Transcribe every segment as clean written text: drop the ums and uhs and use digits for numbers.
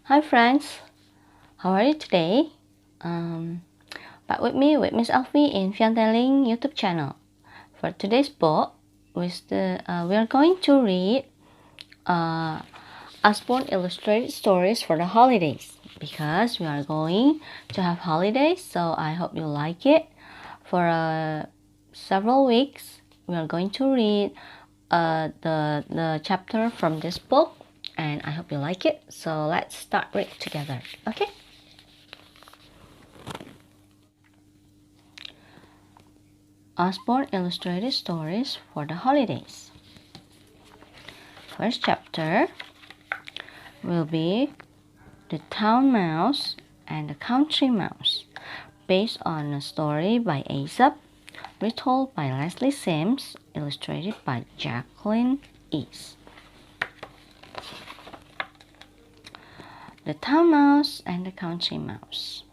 Hi friends, how are you today? Back with me with Miss Alfie in Fiantelling YouTube channel. For today's book, we are going to read Osborne Illustrated Stories for the holidays because we are going to have holidays, so I hope you like it. For several weeks, we are going to read the chapter from this book, and I hope you like it. So let's start read together, okay? Osborne Illustrated Stories for the holidays. First chapter will be The Town Mouse and the Country Mouse, based on a story by Aesop, retold by Leslie Sims, illustrated by Jacqueline East. The Town Mouse and the Country Mouse.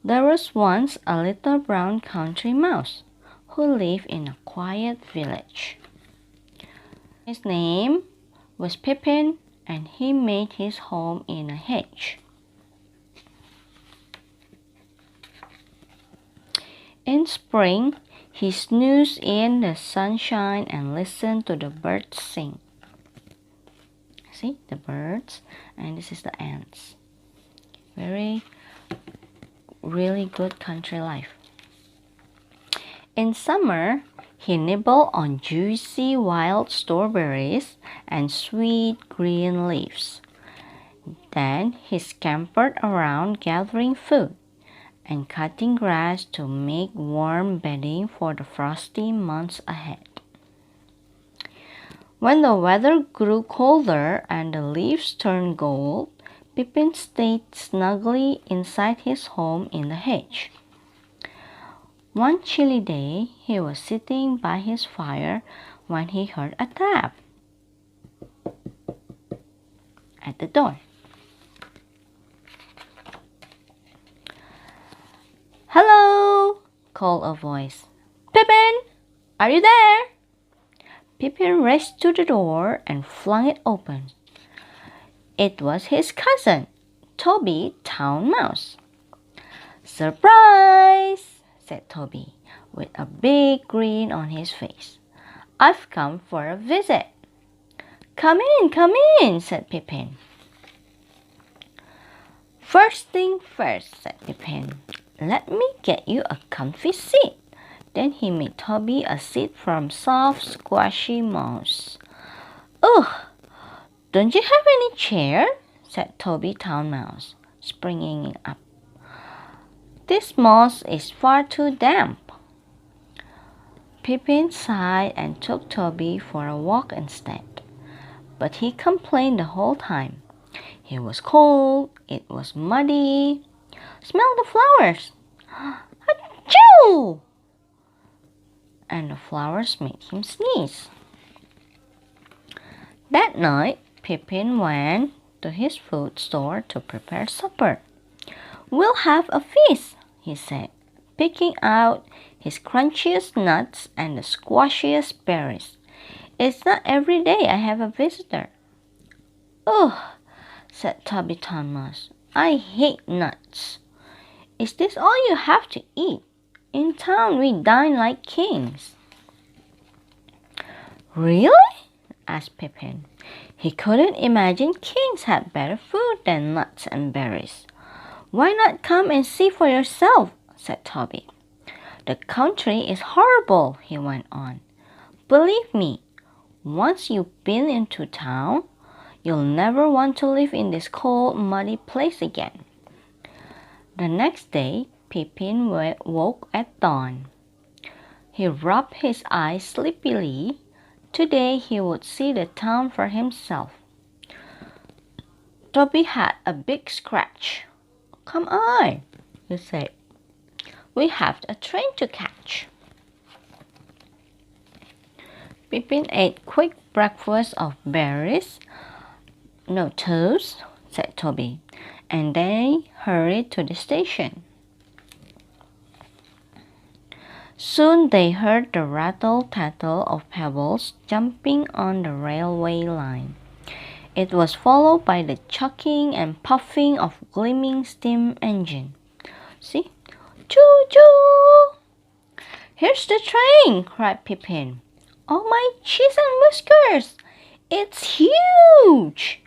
There was once a little brown country mouse who lived in a quiet village. His name was Pippin, and he made his home in a hedge. In spring, he snoozed in the sunshine and listened to the birds sing. See, the birds, and this is the ants. Really good country life. In summer, he nibbled on juicy wild strawberries and sweet green leaves. Then he scampered around gathering food and cutting grass to make warm bedding for the frosty months ahead. When the weather grew colder and the leaves turned gold, Pippin stayed snugly inside his home in the hedge. One chilly day, he was sitting by his fire when he heard a tap at the door. "Hello!" called a voice. "Pippin, are you there?" Pippin raced to the door and flung it open. It was his cousin, Toby, Town Mouse. "Surprise!" said Toby, with a big grin on his face. "I've come for a visit." Come in, said Pippin. "First thing first," said Pippin. "Let me get you a comfy seat." Then he made Toby a seat from soft, squashy moss. "Ugh! Don't you have any chair?" said Toby Town Mouse, springing up. "This moss is far too damp." Pippin sighed and took Toby for a walk instead. But he complained the whole time. It was cold, it was muddy. "Smell the flowers!" "Achoo!" And the flowers made him sneeze. That night, Pippin went to his food store to prepare supper. "We'll have a feast," he said, picking out his crunchiest nuts and the squashiest berries. "It's not every day I have a visitor." "Ugh," said Tubby Thomas. "I hate nuts." "Is this all you have to eat? In town we dine like kings." "Really?" asked Pippin. He couldn't imagine kings had better food than nuts and berries. "Why not come and see for yourself?" said Toby. "The country is horrible," he went on. "Believe me, once you've been into town, you'll never want to live in this cold, muddy place again." The next day, Pippin woke at dawn. He rubbed his eyes sleepily. Today he would see the town for himself. Toby had a big scratch. "Come on," he said. "We have a train to catch." Pippin ate quick breakfast of berries. "No toast," said Toby, and they hurried to the station. Soon they heard the rattle-tattle of pebbles jumping on the railway line. It was followed by the chucking and puffing of gleaming steam engine. See? Choo-choo! "Here's the train!" cried Pippin. "Oh, my cheese and whiskers! It's huge!"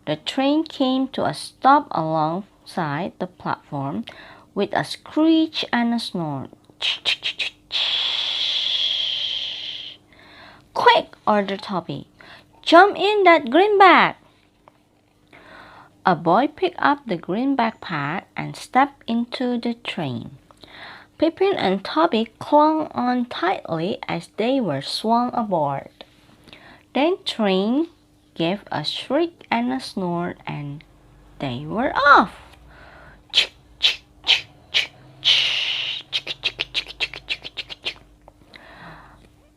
The train came to a stop alongside the platform with a screech and a snort. "Quick!" ordered Toby. "Jump in that green bag!" A boy picked up the green backpack and stepped into the train. Pippin and Toby clung on tightly as they were swung aboard. Then train gave a shriek and a snort, and they were off.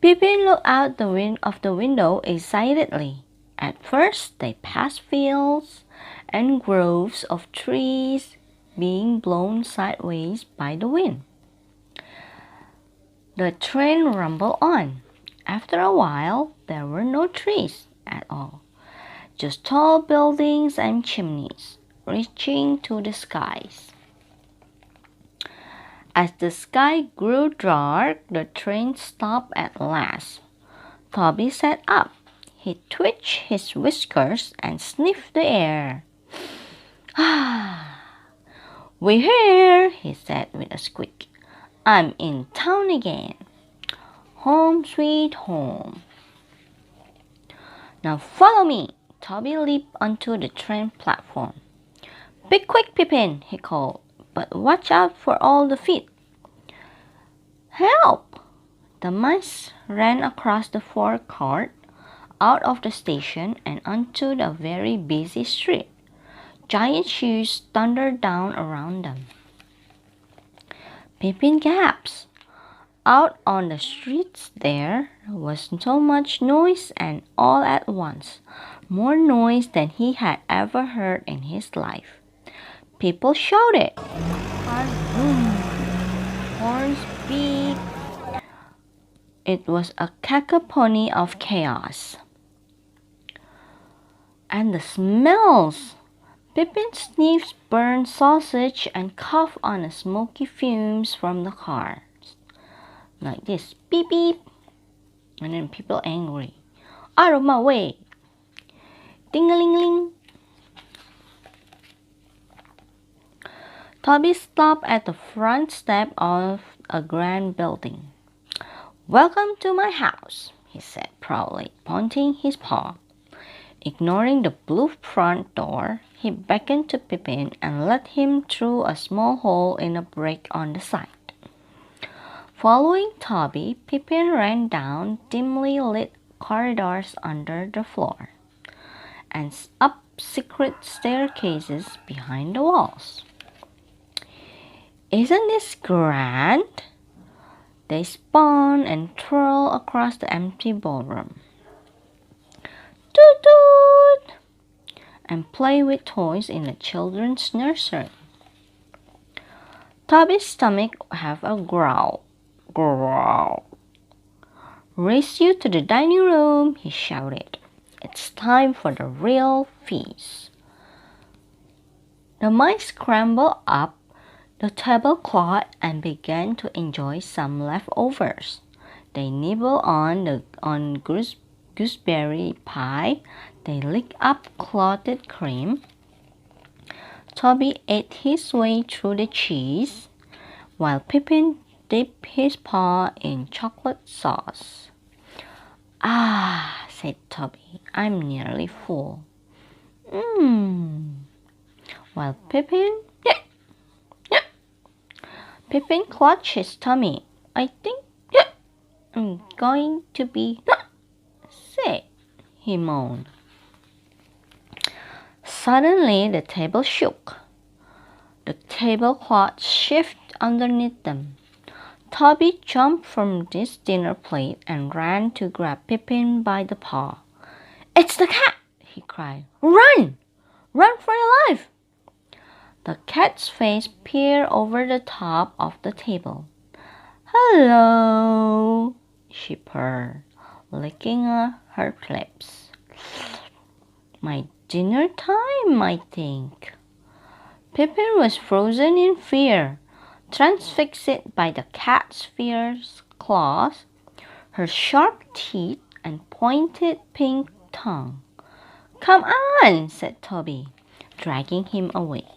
Pippin looked out of the window excitedly. At first they passed fields and groves of trees being blown sideways by the wind. The train rumbled on. After a while, there were no trees at all, just tall buildings and chimneys reaching to the skies. As the sky grew dark, the train stopped at last. Toby sat up. He twitched his whiskers and sniffed the air. "We're here," he said with a squeak. "I'm in town again. Home sweet home." "Now follow me." Toby leaped onto the train platform. "Be quick, Pippin," he called, "but watch out for all the feet." "Help!" The mice ran across the forecourt, out of the station, and onto the very busy street. Giant shoes thundered down around them. Pippin gasped. Out on the streets there was so much noise, and all at once, more noise than he had ever heard in his life. People shouted, "Hhmmm!" Horns beat. It was a cacophony of chaos. And the smells! Pippin sniffed burned sausage and coughed on the smoky fumes from the cars. Like this, beep beep. And then people angry. "Out of my way!" Ding-a-ling-ling. Toby stopped at the front step of a grand building. "Welcome to my house," he said proudly, pointing his paw. Ignoring the blue front door, he beckoned to Pippin and led him through a small hole in a brick on the side. Following Toby, Pippin ran down dimly lit corridors under the floor, and up secret staircases behind the walls. "Isn't this grand?" They spun and twirled across the empty ballroom. "Toot toot!" and play with toys in the children's nursery. Toby's stomach have a growl. "Growl! Race you to the dining room," he shouted. "It's time for the real feast." The mice scrambled up the tablecloth and began to enjoy some leftovers. They nibbled on gooseberry pie. They licked up clotted cream. Toby ate his way through the cheese, while Pippin dipped his paw in chocolate sauce. "Ah," said Toby, "I'm nearly full." While Pippin clutched his tummy. "I think I'm going to be sick," he moaned. Suddenly the table shook. The tablecloth shifted underneath them. Toby jumped from his dinner plate and ran to grab Pippin by the paw. "It's the cat!" he cried. "Run! Run for your life!" The cat's face peered over the top of the table. "Hello," she purred, licking her lips. "My dinner time, I think." Pippin was frozen in fear, transfixed by the cat's fierce claws, her sharp teeth, and pointed pink tongue. "Come on," said Toby, dragging him away.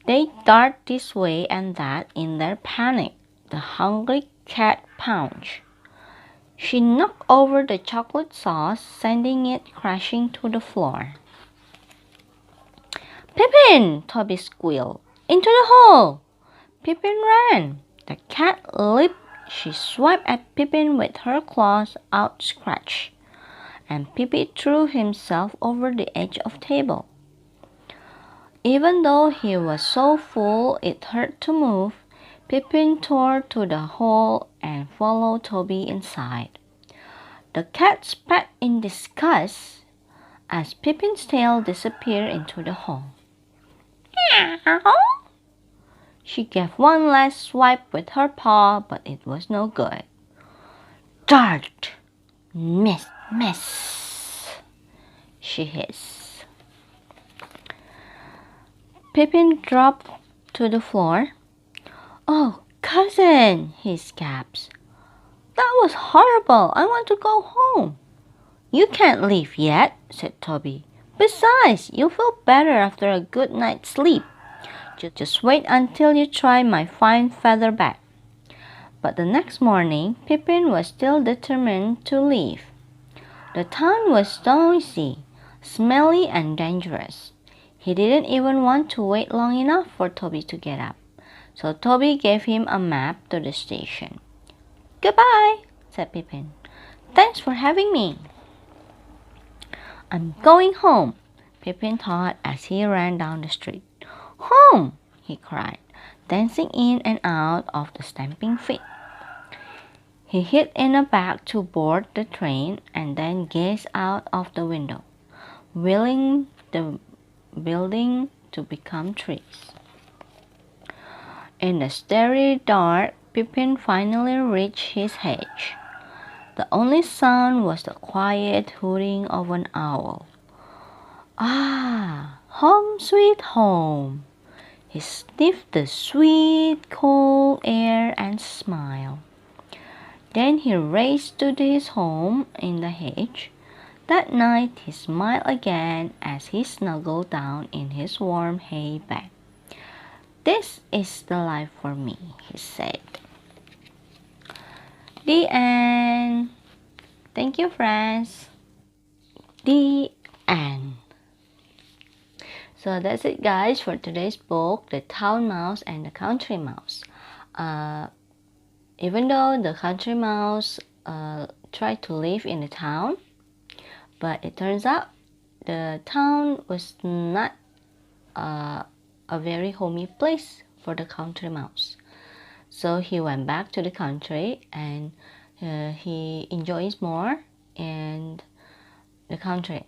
They dart this way and that in their panic. The hungry cat pounced. She knocked over the chocolate sauce, sending it crashing to the floor. "Pippin!" Toby squealed. "Into the hole!" Pippin ran. The cat leaped. She swiped at Pippin with her claws outstretched, and Pippin threw himself over the edge of the table. Even though he was so full it hurt to move, Pippin tore to the hole and followed Toby inside. The cat spat in disgust as Pippin's tail disappeared into the hole. "Meow!" She gave one last swipe with her paw, but it was no good. "Dart! Miss!" she hissed. Pippin dropped to the floor. "Oh, cousin," he gasped. "That was horrible. I want to go home." "You can't leave yet," said Toby. "Besides, you'll feel better after a good night's sleep. Just wait until you try my fine feather bed." But the next morning, Pippin was still determined to leave. The town was noisy, smelly, and dangerous. He didn't even want to wait long enough for Toby to get up. So Toby gave him a map to the station. "Goodbye," said Pippin. "Thanks for having me." "I'm going home," Pippin thought as he ran down the street. "Home!" he cried, dancing in and out of the stamping feet. He hid in a bag to board the train and then gazed out of the window, willing the building to become trees. In the starry dark, Pippin finally reached his hedge. The only sound was the quiet hooting of an owl. "Ah, home sweet home!" He sniffed the sweet, cold air and smiled. Then he raced to his home in the hedge. That night he smiled again as he snuggled down in his warm hay bed. "This is the life for me," he said. The end. Thank you, friends. The end. So that's it, guys, for today's book, The Town Mouse and the Country Mouse. Even though the country mouse tried to live in the town, but it turns out the town was not a very homey place for the country mouse. So he went back to the country and he enjoys more in the country.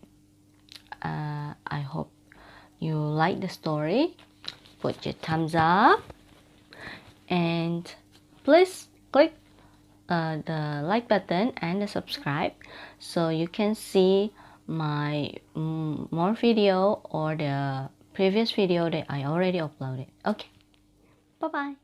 I hope you like the story. Put your thumbs up and please click the like button and the subscribe so you can see my more video or the previous video that I already uploaded. Okay, bye bye.